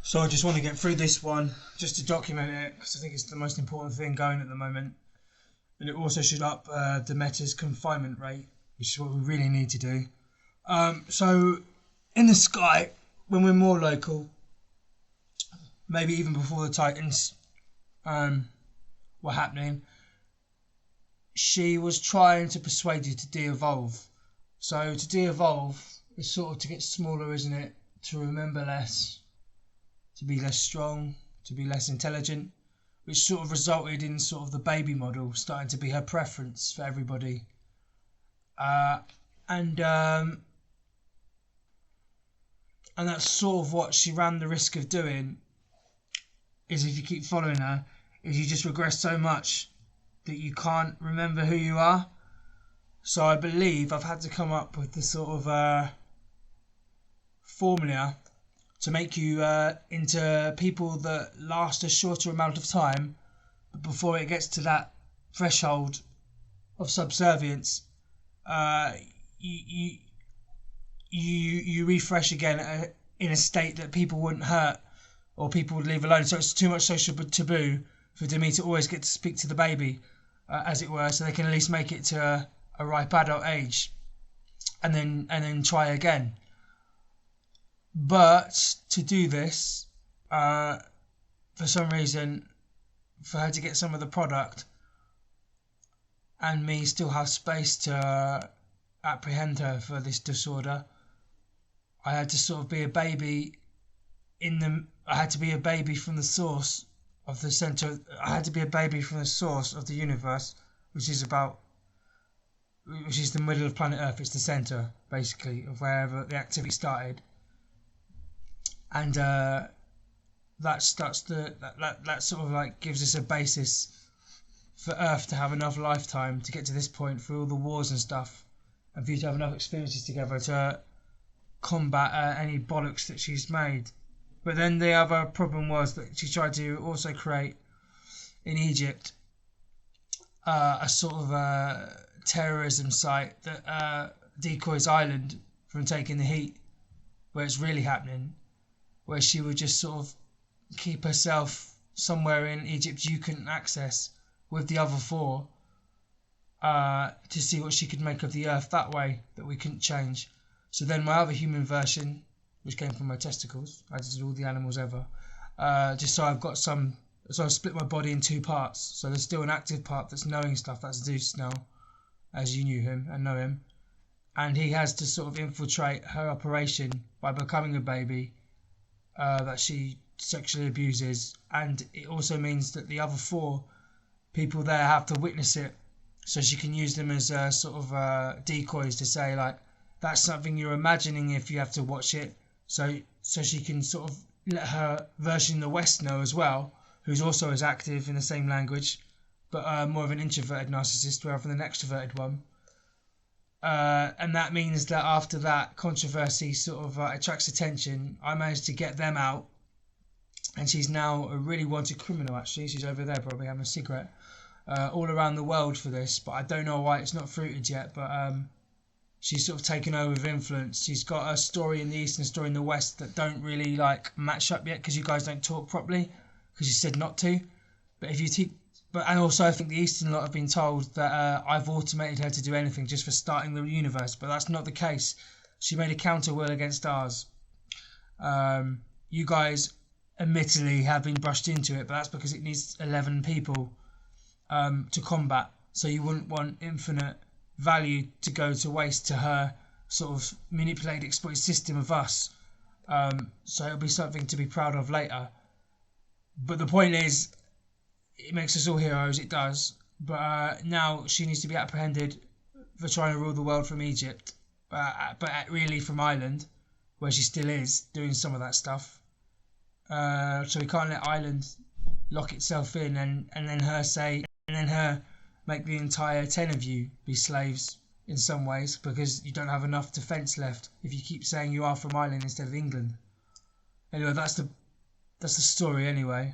So I just want to get through this one just to document it because I think it's the most important thing going at the moment. And it also should up the Meta's confinement rate, which is what we really need to do. So in the sky, when we're more local, maybe even before the Titans were happening, she was trying to persuade you to de-evolve. So to de-evolve is sort of to get smaller, isn't it? To remember less, to be less strong, to be less intelligent, which sort of resulted in sort of the baby model starting to be her preference for everybody. And that's sort of what she ran the risk of doing, is if you keep following her, is you just regress so much that you can't remember who you are. So I believe I've had to come up with the sort of formula to make you into people that last a shorter amount of time, but before it gets to that threshold of subservience, you refresh again in a state that people wouldn't hurt or people would leave alone. So it's too much social taboo for Demi to always get to speak to the baby, as it were, so they can at least make it to a ripe adult age, and then try again. But to do this, for some reason, for her to get some of the product, and me still have space to apprehend her for this disorder, I had to sort of be a baby I had to be a baby from the source of the center. I had to be a baby from the source of the universe, which is the middle of planet Earth. It's the center, basically, of wherever the activity started. And that sort of like gives us a basis for Earth to have enough lifetime to get to this point through all the wars and stuff, and for you to have enough experiences together to combat any bollocks that she's made. But then the other problem was that she tried to also create in Egypt a sort of a terrorism site that decoys Ireland from taking the heat where it's really happening, where she would just sort of keep herself somewhere in Egypt you couldn't access with the other four, to see what she could make of the earth that way that we couldn't change. So then my other human version, which came from my testicles, I did all the animals ever, just so I've got some, so I've split my body in two parts. So there's still an active part that's knowing stuff, that's Zeus now, as you knew him and know him. And he has to sort of infiltrate her operation by becoming a baby that she sexually abuses. And it also means that the other four people there have to witness it, so she can use them as sort of decoys to say, like, that's something you're imagining if you have to watch it. So she can sort of let her version in the West know as well, who's also as active in the same language, but more of an introverted narcissist rather than an extroverted one. And that means that after that controversy sort of attracts attention, I managed to get them out, and she's now a really wanted criminal. Actually, she's over there probably having a cigarette, all around the world for this. But I don't know why it's not fruited yet. But she's sort of taken over with influence. She's got a story in the East and a story in the West that don't really like match up yet because you guys don't talk properly because you said not to. But if you and also I think the Eastern lot have been told that I've automated her to do anything just for starting the universe, but that's not the case. She made a counter will against ours. You guys admittedly have been brushed into it, but that's because it needs 11 people to combat. So you wouldn't want infinite value to go to waste to her sort of manipulated, exploited system of us. So it'll be something to be proud of later. But the point is, it makes us all heroes, it does. But now she needs to be apprehended for trying to rule the world from Egypt, but really from Ireland, where she still is doing some of that stuff. So we can't let Ireland lock itself in and then her make the entire 10 of you be slaves in some ways, because you don't have enough defence left if you keep saying you are from Ireland instead of England. Anyway, that's the story anyway.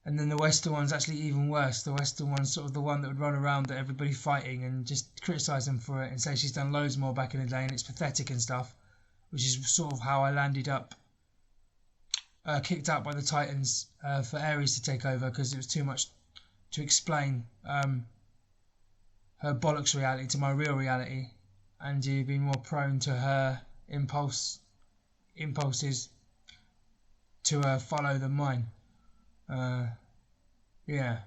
And then the Western one's actually even worse. The Western one's sort of the one that would run around at everybody fighting and just criticise them for it and say she's done loads more back in the day and it's pathetic and stuff. which is sort of how I landed up kicked out by the Titans for Ares to take over, because it was too much to explain her bollocks reality to my real reality, and you've been more prone to her impulses to follow than mine. Yeah,